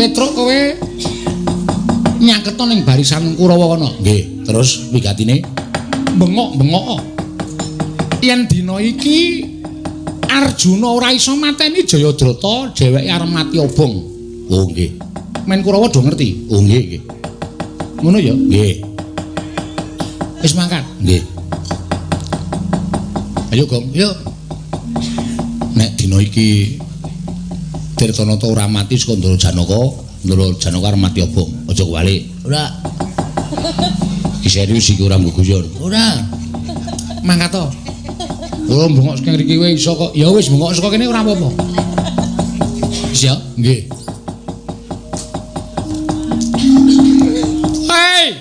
Petruk kowe nyangketno ning barisan Kurawa kono. Nggih, terus wigatine bengok-bengok. Yen dina iki Arjuna ora iso mateni Jayadrata, dheweke arep mati obong. Oh nggih. Men Kurawa do ngerti. Oh nggih, nggih. Ngono ya? Nggih. Wis mangkat. Nggih. Ayo, Gong. Yo. Nek dina iki Tirtanata ora mati saka Ndara Janaka arep mati obong. Aja kuwalik. Ora. Iki serius iki ora nggo guyon. Ora. Mangkat to. Oh, bengok saka mriki wae iso kok. Ya wis bengok saka kene ora apa-apa. Wis ya? Nggih. Hei!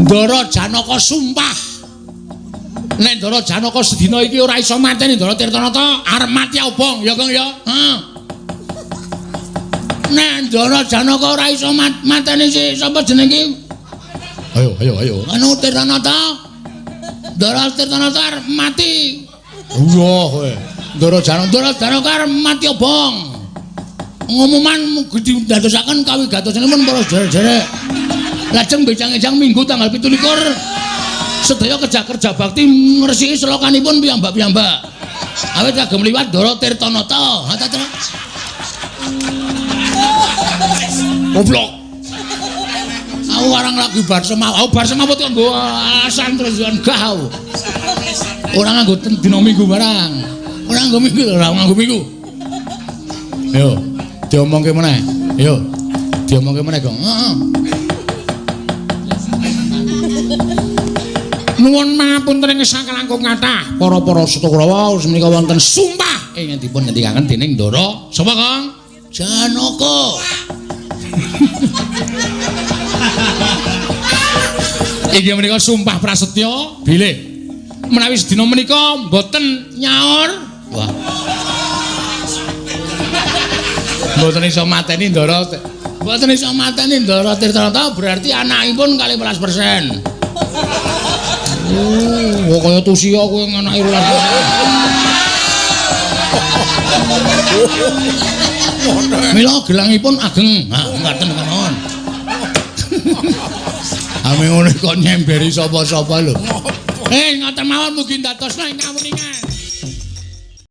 Ndara Janaka sumpah. Nek Ndara Janaka sedina iki ora iso mateni Ndara Tirtanata, arep mati obong, ya Kang ya. Heeh. Nek Ndara Janaka ora iso mateni sapa jenenge? Ayo. Anu Tirtanata. Ndara Tirtanata arep mati. Iya kowe. Ndara Janaka arep mati obong. Ngumuman mugi dadosaken kawigatosanipun para jere-jere. Lajeng bejang-ejang Minggu tanggal 17 sedaya kerja bakti ngresiki selokanipun piyambak-piyambak. Awit kagem liwat Ndara Tirtanata. Goblok. Aku warang lagi bar semawut kok nggo asan terus enggah. Ora nganggo dina Minggu barang. Ora nganggo Minggu. Yo, diomongke meneh. Yo. Diomongke meneh, Gong. Heeh. Nuwun pangapunten ing sakalangkung kathah para Seta Kurawa menika wonten sumpah ingkang dipun ngendikaken dening Ndara sapa Kang? Janaka. Iki menika sumpah prasetya bilih menawi sedina menika mboten nyaur. Wah. Mboten iso mateni Ndara. Mboten iso mateni Ndara Tirtanata berarti anakipun 12%. Oh, kaya tusia kowe nganake 12%. Mila gelangipun ageng. Ha, ngaten mawon. Ame ngono kok nyemberi sapa-sapa lho. Ngoten mawon mugi ndadosna ingkang